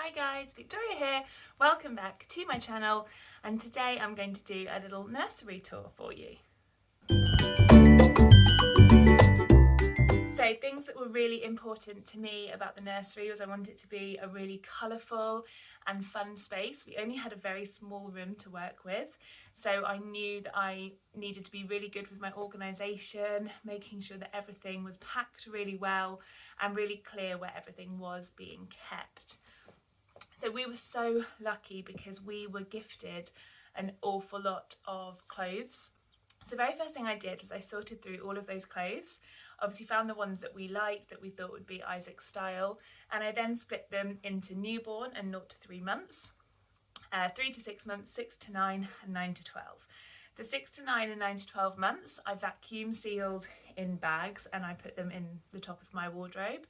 Hi guys, Victoria here. Welcome back to my channel, and today I'm going to do a little nursery tour for you. So things that were really important to me about the nursery was I wanted it to be a really colourful and fun space. We only had a very small room to work with, so I knew that I needed to be really good with my organisation, making sure that everything was packed really well and really clear where everything was being kept. So we were so lucky because we were gifted an awful lot of clothes. So the very first thing I did was I sorted through all of those clothes, obviously found the ones that we liked, that we thought would be Isaac's style, and I then split them into newborn and 0 to 3 months, 3 to 6 months, 6 to 9 and 9 to 12. The 6 to 9 and 9 to 12 months I vacuum sealed in bags and I put them in the top of my wardrobe,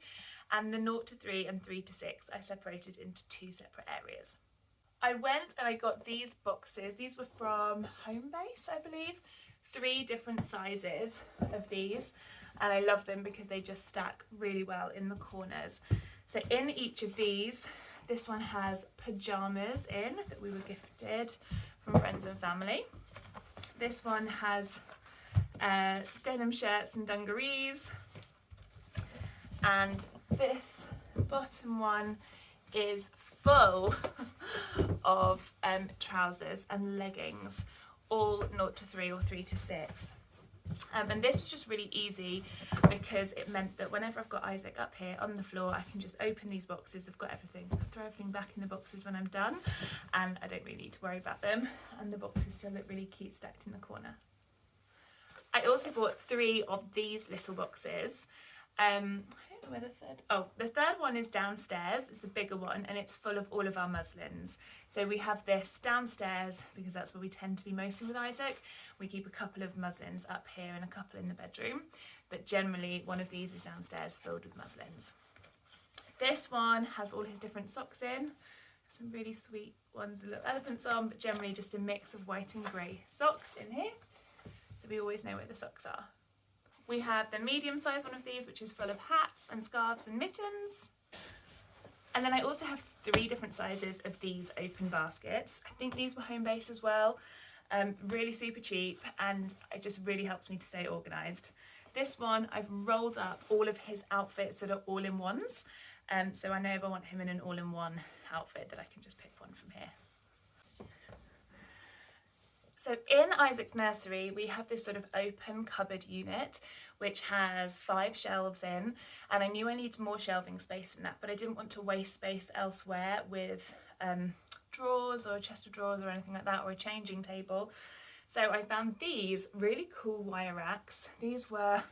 and the 0 to 3 and 3 to 6 I separated into 2 separate areas. I went and I got these boxes. These were from Homebase, I believe. 3 different sizes of these, and I love them because they just stack really well in the corners. So in each of these, this one has pyjamas in that we were gifted from friends and family. This one has denim shirts and dungarees, and this bottom one is full of trousers and leggings, all 0 to 3 or 3 to 6. And this was just really easy because it meant that whenever I've got Isaac up here on the floor, I can just open these boxes. I've got everything, I throw everything back in the boxes when I'm done, and I don't really need to worry about them, and the boxes still look really cute stacked in the corner. I also bought 3 of these little boxes. I don't know where the third one is downstairs. It's the bigger one, and it's full of all of our muslins. So we have this downstairs because that's where we tend to be mostly with Isaac. We keep a couple of muslins up here and a couple in the bedroom, but generally one of these is downstairs filled with muslins. This one has all his different socks in, some really sweet ones with little elephants on, but generally just a mix of white and grey socks in here, so we always know where the socks are. We have the medium size one of these, which is full of hats and scarves and mittens. And then I also have 3 different sizes of these open baskets. I think these were Homebase as well. Really super cheap, and it just really helps me to stay organised. This one, I've rolled up all of his outfits that are all-in-ones. So I know if I want him in an all-in-one outfit that I can just pick one from here. So in Isaac's nursery, we have this sort of open cupboard unit, which has 5 shelves in, and I knew I needed more shelving space in that, but I didn't want to waste space elsewhere with drawers or a chest of drawers or anything like that, or a changing table. So I found these really cool wire racks. These were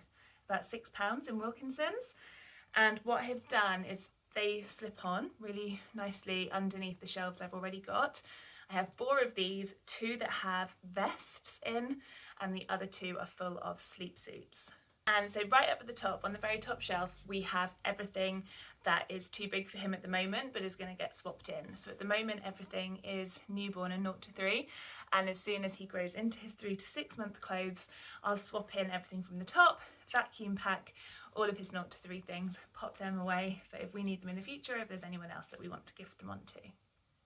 about £6 in Wilkinson's, and what I've done is they slip on really nicely underneath the shelves I've already got. I have 4 of these, 2 that have vests in, and the other 2 are full of sleep suits. And so right up at the top, on the very top shelf, we have everything that is too big for him at the moment, but is going to get swapped in. So at the moment, everything is newborn and 0 to 3. And as soon as he grows into his 3 to 6 month clothes, I'll swap in everything from the top, vacuum pack all of his 0 to 3 things, pop them away for if we need them in the future, if there's anyone else that we want to gift them onto.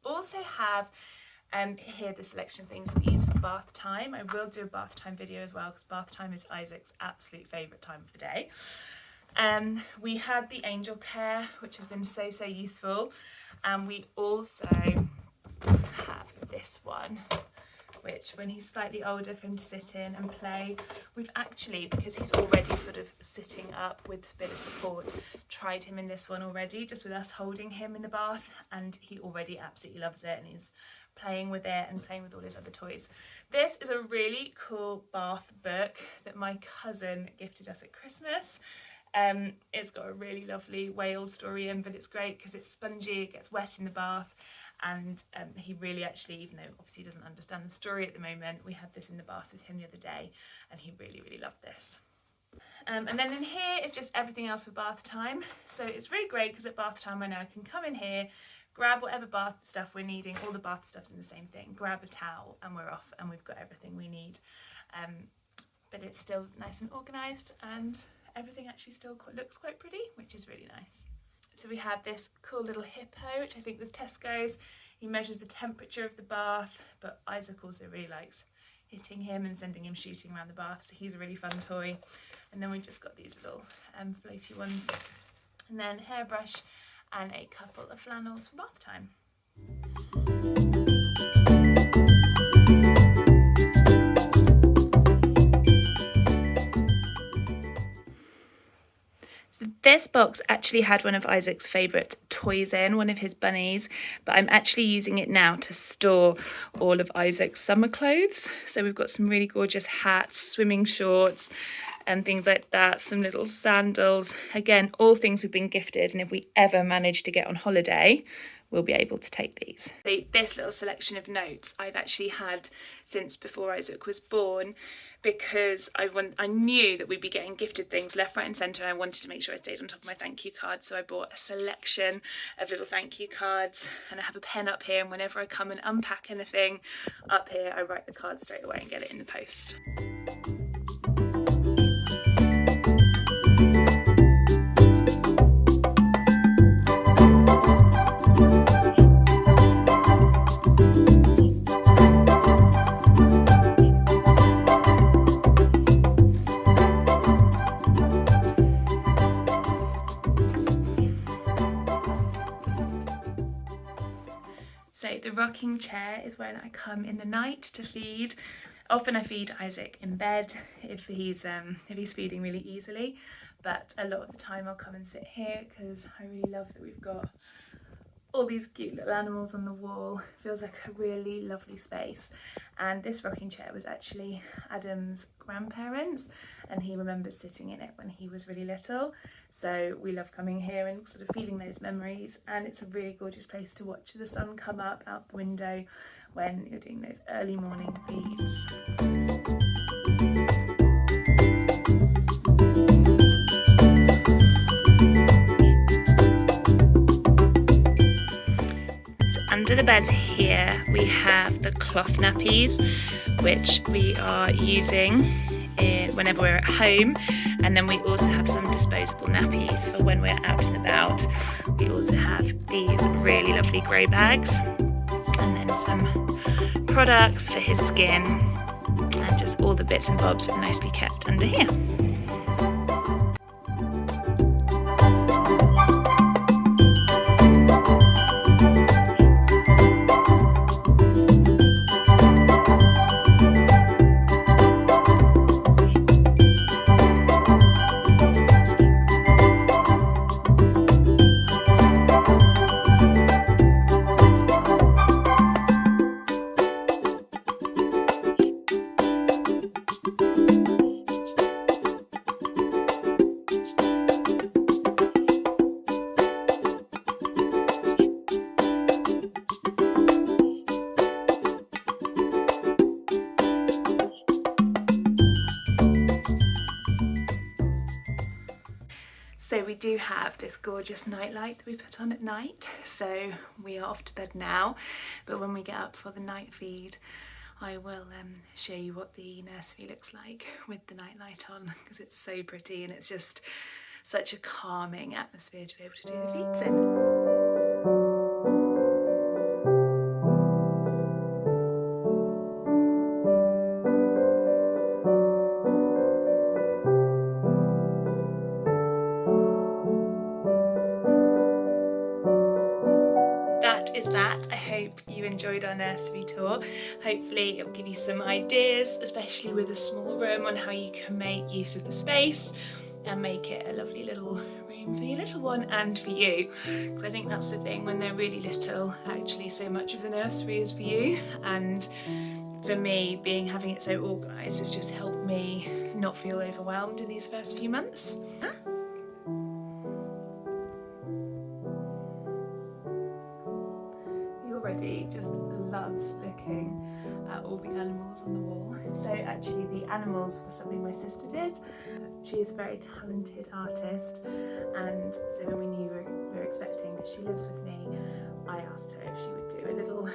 Also have here the selection of things we use for bath time. I will do a bath time video as well because bath time is Isaac's absolute favourite time of the day. We had the angel care, which has been so useful, and we also have this one, which when he's slightly older, for him to sit in and play. We've actually, because he's already sort of sitting up with a bit of support, tried him in this one already, just with us holding him in the bath, and he already absolutely loves it, and he's playing with it and playing with all his other toys. This is a really cool bath book that my cousin gifted us at Christmas. It's got a really lovely whale story in, but it's great because it's spongy, it gets wet in the bath, and he really actually, even though obviously he doesn't understand the story at the moment, we had this in the bath with him the other day, and he really loved this. And then in here is just everything else for bath time. So it's really great because at bath time I know I can come in here, grab whatever bath stuff we're needing, all the bath stuff's in the same thing, grab a towel and we're off, and we've got everything we need. But it's still nice and organised, and everything actually still looks quite pretty, which is really nice. So we have this cool little hippo, which I think was Tesco's. He measures the temperature of the bath, but Isaac also really likes hitting him and sending him shooting around the bath, so he's a really fun toy. And then we just got these little floaty ones, and then hairbrush and a couple of flannels for bath time. So this box actually had one of Isaac's favourite toys in, one of his bunnies, but I'm actually using it now to store all of Isaac's summer clothes. So we've got some really gorgeous hats, swimming shorts and things like that, some little sandals. Again, all things we've been gifted, and if we ever manage to get on holiday, we'll be able to take these. This little selection of notes I've actually had since before Isaac was born, because I knew that we'd be getting gifted things left, right and centre, and I wanted to make sure I stayed on top of my thank you cards. So I bought a selection of little thank you cards, and I have a pen up here, and whenever I come and unpack anything up here, I write the card straight away and get it in the post. So the rocking chair is when I come in the night to feed. Often I feed Isaac in bed if he's feeding really easily, but a lot of the time I'll come and sit here because I really love that we've got all these cute little animals on the wall. It feels like a really lovely space. And this rocking chair was actually Adam's grandparents, and he remembers sitting in it when he was really little. So we love coming here and sort of feeling those memories, and it's a really gorgeous place to watch the sun come up out the window when you're doing those early morning feeds. Under the bed here we have the cloth nappies, which we are using whenever we're at home, and then we also have some disposable nappies for when we're out and about. We also have these really lovely grow bags, and then some products for his skin, and just all the bits and bobs are nicely kept under here. So we do have this gorgeous night light that we put on at night, so we are off to bed now, but when we get up for the night feed I will show you what the nursery looks like with the night light on, because it's so pretty and it's just such a calming atmosphere to be able to do the feeds in. I hope you enjoyed our nursery tour. Hopefully it will give you some ideas, especially with a small room, on how you can make use of the space and make it a lovely little room for your little one and for you, because I think that's the thing, when they're really little, actually so much of the nursery is for you, and for me, having it so organised has just helped me not feel overwhelmed in these first few months. Just loves looking at all the animals on the wall. So actually the animals were something my sister did. She is a very talented artist, and so when we knew we were expecting, because she lives with me, I asked her if she would do a little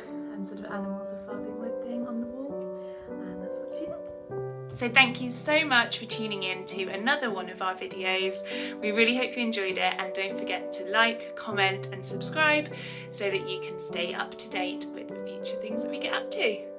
sort of animals of farthing wood thing on the wall, and that's what she did. So thank you so much for tuning in to another one of our videos. We really hope you enjoyed it, and don't forget to like, comment and subscribe so that you can stay up to date with the future things that we get up to.